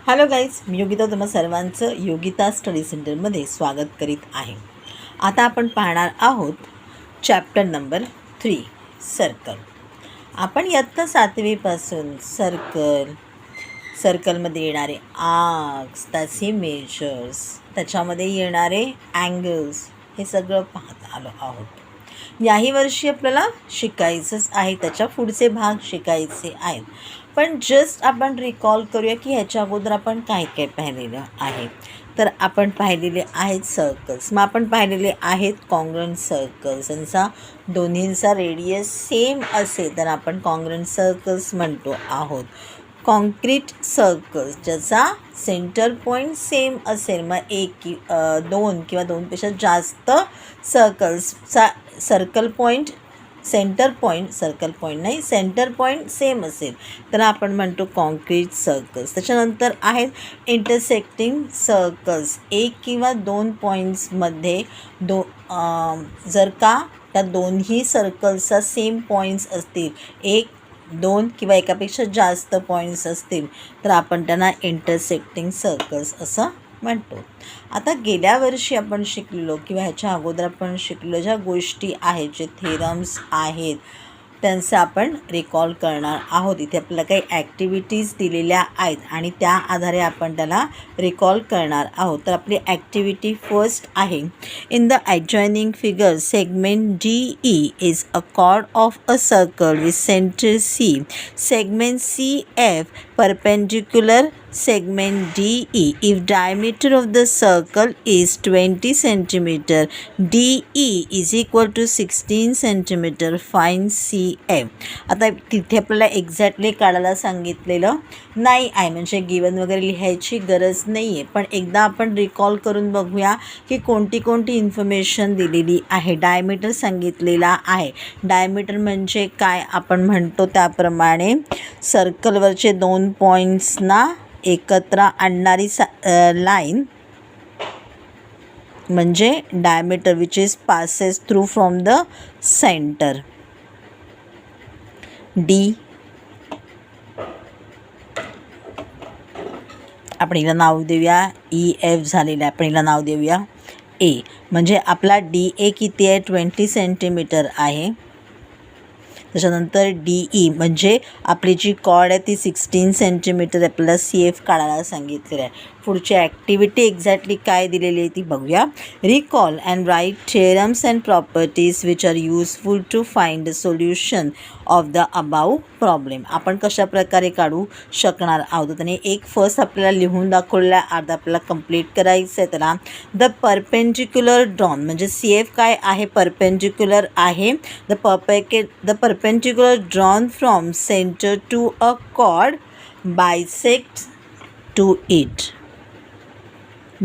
Hello guys, मी योगिता तुम्हा सर्वांचं Yogita study सेंटरमध्ये स्वागत करीत आहे. आता आपण पाहणार आहोत चॅप्टर नंबर 3 सर्कल. आपण इयत्ता 7वीपासून सर्कलमध्ये येणारे आर्क्स, त्याचे मेजर्स, त्याच्यामध्ये येणारे अँगल्स हे सगळं पाहत आलो आहोत. याही वर्षी आपल्याला शिकायचंच आहे, त्याच्या पुढचे भाग शिकायचे आहेत. पण जस्ट आपण रिकॉल करूया की ह्याच्या अगोदर आपण काय काय पाहिलेलं आहे. तर आपण पाहिलेले आहेत सर्कल्स. मग आपण पाहिलेले आहेत कॉन्ग्रुएंट सर्कल्स. यांचा दोन्हींचा रेडियस सेम असेल तर आपण कॉन्ग्रुएंट सर्कल्स म्हणतो आहोत. कॉन्क्रीट सर्कल्स ज्याचा सेंटर पॉईंट सेम असेल, मग दोन किंवा दोनपेक्षा जास्त सर्कल्सचा सेंटर पॉईंट सेम असेल तर आपण म्हणतो कॉन्क्रीट सर्कल्स. त्याच्यानंतर आहेत इंटरसेक्टिंग सर्कल्स. एक किंवा दोन पॉईंट्समध्ये जर का त्या दोन्ही सर्कल्सचा सेम पॉईंट्स असतील, एक दोन किंवा एकापेक्षा जास्त पॉईंट्स असतील तर आपण त्यांना इंटरसेक्टिंग सर्कल्स असं म्हणतो. आता गेल्या वर्षी आपण शिकलो किंवा ह्याच्या अगोदर आपण शिकलो ज्या गोष्टी आहेत, जे थेरम्स आहेत, त्यांचं आपण रिकॉल करणार आहोत. इथे आपल्याला काही ॲक्टिव्हिटीज दिलेल्या आहेत आणि त्या आधारे आपण त्याला रिकॉल करणार आहोत. तर आपली ॲक्टिव्हिटी फर्स्ट आहे, in the adjoining figure segment DE is a chord of a circle with centre C. Segment CF perpendicular segment DE if diameter of the circle is 20 cm, DE is equal to 16 cm, find CF. आता तिथे आपल्याला exactly काढायला सांगितलेलं नाही आहे, म्हणजे given वगैरे लिहायची गरज नाही आहे. पण एकदा आपण रिकॉल करून बघूया की कोणती कोणती इन्फॉर्मेशन दिलेली आहे. डायमीटर सांगितलेला आहे. डायमीटर म्हणजे काय, आपण म्हणतो त्याप्रमाणे सर्कलवरचे दोन पॉईंट्सना एकत्र आणणारी लाईन म्हणजे diameter, which is passes through from the centre. D आपण हिला नाव देऊया EF झालेलं आहे. आपण हिला नाव देऊया A. म्हणजे आपला DA किती आहे, 20 सेंटीमीटर आहे. त्याच्यानंतर DE म्हणजे आपली जी कॉर्ड आहे ती 16 सेंटीमीटर आपल्याला CF काढायला सांगितलेलं आहे. पुढची ॲक्टिव्हिटी एक्झॅक्टली काय दिलेली आहे ती बघूया. Recall and write theorems and properties which are useful to find the solution of the above problem. आपण कशा प्रकारे काढू शकणार आहोत आणि एक फर्स्ट आपल्याला लिहून दाखवलेला अर्धा आपल्याला कंप्लीट करायचं आहे. त्याला द परपेंडिक्युलर ड्रॉन म्हणजे CF काय आहे, परपेंडिक्युलर आहे. The perpendicular drawn from centre to a chord bisects to it.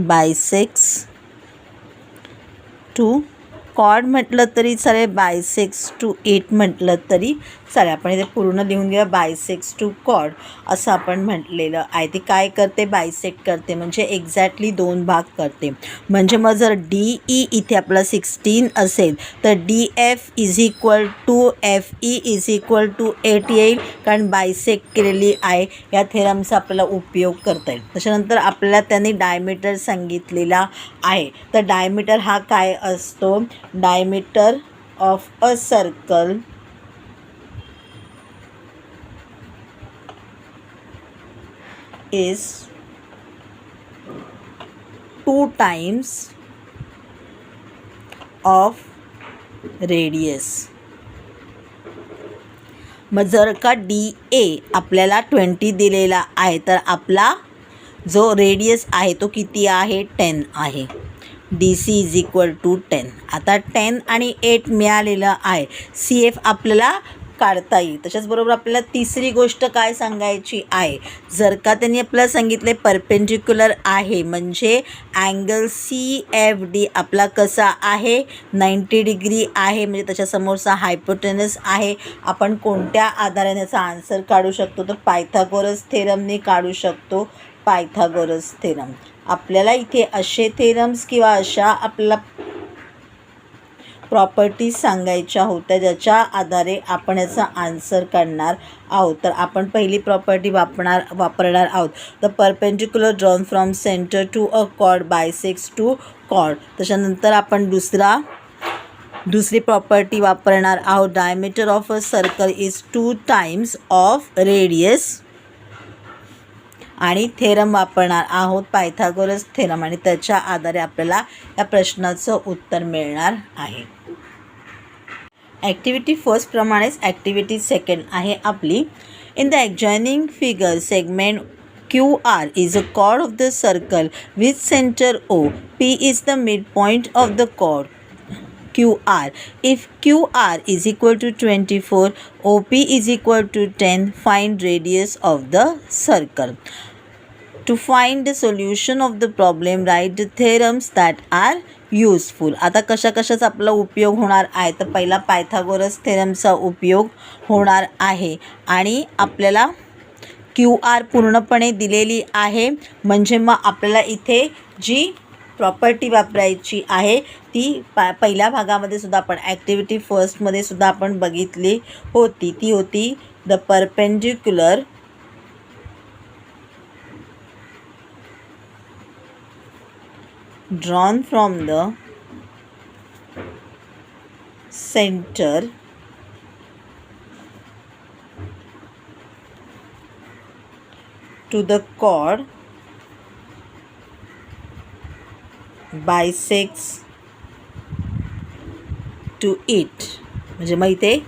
Bisects to chord म्हटलं तरी चालेल, बायसेक्स टू इट म्हटलं तरी चालेल. आपण इथे पूर्ण लिहून घेऊया, बायसेक्स टू कॉर्ड असं आपण म्हटलेलं आहे. ती काय करते, बायसेक्ट करते, म्हणजे एक्झॅक्टली दोन भाग करते. म्हणजे मग जर DE इथे आपला 16 असेल तर DF is equal to FE is equal to 8 येईल, कारण बायसेक्ट केलेली आहे. या थेरमचा आपल्याला उपयोग करता येईल. त्याच्यानंतर आपल्याला त्यांनी डायमीटर सांगितलेला आहे. तर डायमीटर हा काय असतो, diameter of a circle is 2 times of radius. मग जर का DA आपल्याला 20 दिलेला आहे तर आपला जो रेडियस आहे तो किती आहे, 10 आहे. DC is equal to 10. आता 10 आणि 8 मिळालेलं आहे. CF आपल्याला काढता येईल. त्याच्याचबरोबर आपल्याला तिसरी गोष्ट काय सांगायची आहे, जर का त्यांनी आपल्याला सांगितले परपेंडिक्युलर आहे म्हणजे अँगल CFD आपला कसा आहे, 90 डिग्री आहे. म्हणजे त्याच्यासमोरचा हायपोटेनस आहे. आपण कोणत्या आधाराने याचा आन्सर काढू शकतो, तर पायथागोरस थेरमने काढू शकतो. पायथागोरस थेरम आपल्याला इथे असे थेरम्स किंवा अशा आपल्याला प्रॉपर्टीज सांगायच्या होत्या ज्याच्या आधारे आपण याचा आन्सर काढणार आहोत. तर आपण पहिली प्रॉपर्टी वापरणार आहोत. The perpendicular drawn from centre to a chord bisects to chord. त्याच्यानंतर आपण दुसरी प्रॉपर्टी वापरणार आहोत. Diameter of a circle is 2 times of radius. आणि थेरम वापरणार आहोत पायथागोरस थेरम आणि त्याच्या आधारे आपल्याला या प्रश्नाचं उत्तर मिळणार आहे. ॲक्टिव्हिटी फर्स्ट प्रमाणेच ॲक्टिव्हिटी सेकंड आहे आपली. In the adjoining figure segment QR is a chord of the circle with center O. P is the midpoint of the chord QR. If QR is equal to 24, OP is equal to 10, find radius of the circle. To find the solution of the problem, write the theorems that are useful. आता कशाचा आपला उपयोग होणार आहे तर पहिला Pythagoras थेरमचा उपयोग होणार आहे आणि आपल्याला QR पूर्णपणे दिलेली आहे. म्हणजे मग आपल्याला इथे जी प्रॉपर्टी वापरायची आहे ती पहिल्या भागामध्ये सुद्धा आपण ॲक्टिव्हिटी फर्स्टमध्ये सुद्धा आपण बघितली होती. ती होती the perpendicular drawn from the center to the chord bisects to it. म्हणजे मग इथे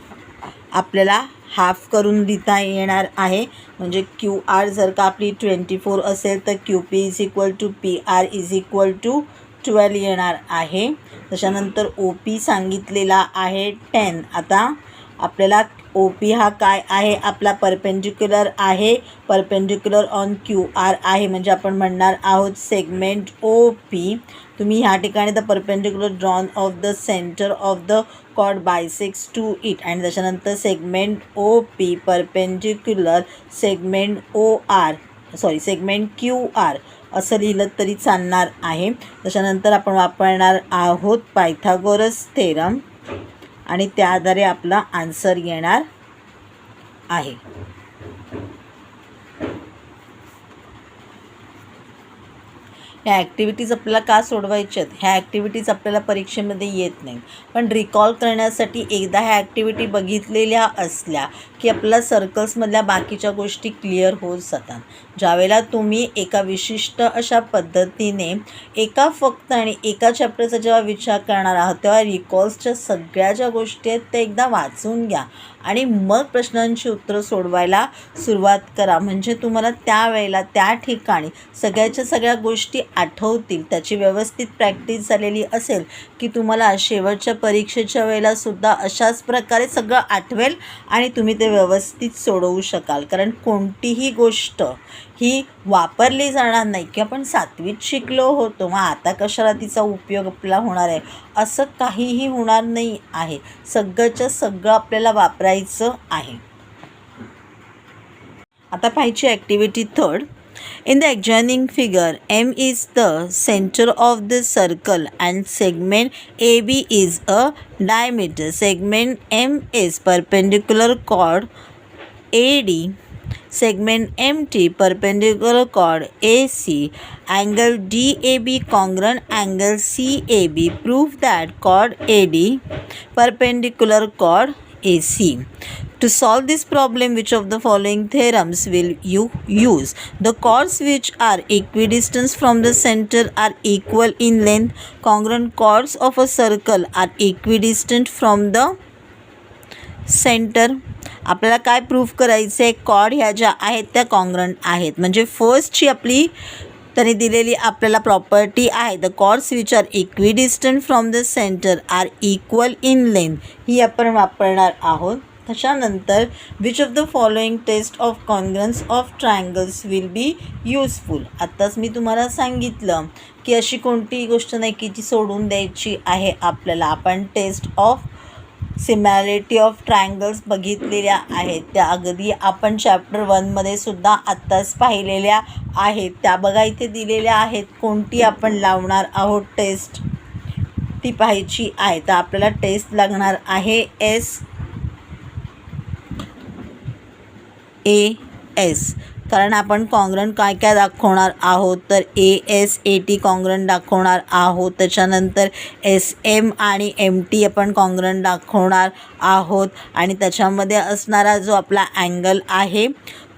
आपल्याला हाफ करून लिहिता येणार आहे. म्हणजे QR जर का आपली 24 असेल तर QP is equal to PR is equal to 12 येणार आहे. त्याच्यानंतर OP सांगितलेला आहे 10. आता आपल्याला OP हा काय आहे आपला परपेंडिक्युलर आहे. परपेंडिक्युलर ऑन QR आहे म्हणजे आपण म्हणणार आहोत सेगमेंट OP. तुम्ही ह्या ठिकाणी the perpendicular drawn of the centre of the chord bisects to it आणि त्याच्यानंतर segment OP perpendicular segment segment QR असं लिहिलं तरी चालणार आहे. त्याच्यानंतर आपण वापरणार आहोत पायथागोरस थेरम आणि त्या आधारे आपला आन्सर येणार आहे. ह्या ॲक्टिव्हिटीज आपल्याला का सोडवायच्या आहेत? ह्या ॲक्टिव्हिटीज आपल्याला परीक्षेमध्ये येत नाहीत पण रिकॉल करण्यासाठी एकदा ह्या ॲक्टिव्हिटी बघितलेल्या असल्या की आपल्याला सर्कल्समधल्या बाकीच्या गोष्टी क्लिअर होत जातात. ज्यावेळेला तुम्ही एका विशिष्ट अशा पद्धतीने फक्त आणि एका चॅप्टरचा जेव्हा विचार करणार आहात तेव्हा रिकॉल्सच्या सगळ्या ज्या गोष्टी आहेत त्या एकदा वाचून घ्या आणि मग प्रश्नांची उत्तरं सोडवायला सुरुवात करा. म्हणजे तुम्हाला त्यावेळेला त्या ठिकाणी सगळ्याच्या सगळ्या गोष्टी आठवतील. त्याची व्यवस्थित प्रॅक्टिस झालेली असेल की तुम्हाला शेवटच्या परीक्षेच्या वेळेला सुद्धा अशाच प्रकारे सगळं आठवेल आणि तुम्ही ते व्यवस्थित सोडवू शकाल. कारण कोणतीही गोष्ट ही वापरली जाणार नाही की आपण 7वीत शिकलो होतो मग आता कशाला तिचा उपयोग आपल्याला होणार आहे असं काहीही होणार नाही आहे. सगळंच्या सगळं आपल्याला वापरायचं आहे. आता पाहिजे activity third. In the adjoining figure, M is the center of the circle and segment AB is a diameter. Segment M is perpendicular chord AD. Segment MT perpendicular chord AC. Angle DAB congruent angle CAB. Prove that chord AD perpendicular chord AC. To solve this problem, which of the following theorems will you use? The chords which are equidistant from the center are equal in length. Congruent chords of a circle are equidistant from the center. आपल्याला काय proof करायचं आहे? Cord ह्या ज्या आहेत त्या congruent आहेत. म्हणजे फर्स्टची आपली त्यांनी दिलेली आपल्याला प्रॉपर्टी आहे the chords which are equidistant from the centre are equal in length ही आपण वापरणार आहोत. त्याच्यानंतर which of the following test of congruence of triangles will be useful. आत्ताच मी तुम्हाला सांगितलं की अशी कोणतीही गोष्ट नाही की जी सोडून द्यायची आहे आपल्याला. आपण टेस्ट ऑफ सिमॅलिटी ऑफ ट्रायंगल्स बघितलेल्या आहेत त्या अगदी आपण चॅप्टर 1मध्ये सुद्धा आत्ताच पाहिलेल्या आहेत. त्या बघा इथे दिलेल्या आहेत. कोणती आपण लावणार आहोत टेस्ट. ती पाहायची आहे. तर आपल्याला टेस्ट लागणार आहे SAS, कारण आपण कॉन्ग्रंट काय काय दाखवणार आहोत, तर ASAT कॉन्ग्रंट दाखवणार आहोत. त्याच्यानंतर SM आणि MT आपण कॉन्ग्रंट दाखवणार आहोत आणि त्याच्यामध्ये असणारा जो आपला अँगल आहे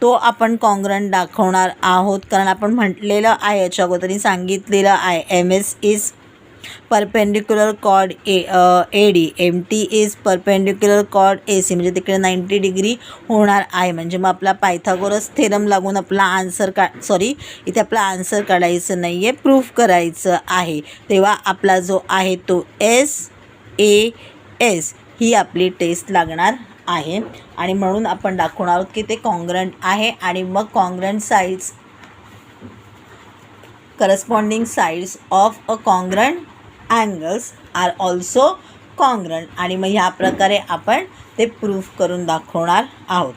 तो आपण कॉन्ग्रंट दाखवणार आहोत. कारण आपण म्हटलेलं आहे, याच्या अगोदरी सांगितलेलं आहे, MS is perpendicular chord AD, MT is perpendicular chord AC, म्हणजे तिकडे 90 डिग्री होणार आहे. म्हणजे मग आपला पायथागोरस थेरम लागून आपला आन्सर इथे आपला आन्सर काढायचं नाही आहे, प्रूफ करायचं आहे. तेव्हा आपला जो आहे तो SAS ही आपली टेस्ट लागणार आहे. आणि म्हणून आपण दाखवणार आहोत की ते कॉन्ग्रंट आहे. आणि मग congruent sides, corresponding sides of a congruent angles are also congruent. आणि मग ह्या प्रकारे आपण ते प्रूफ करून दाखवणार आहोत.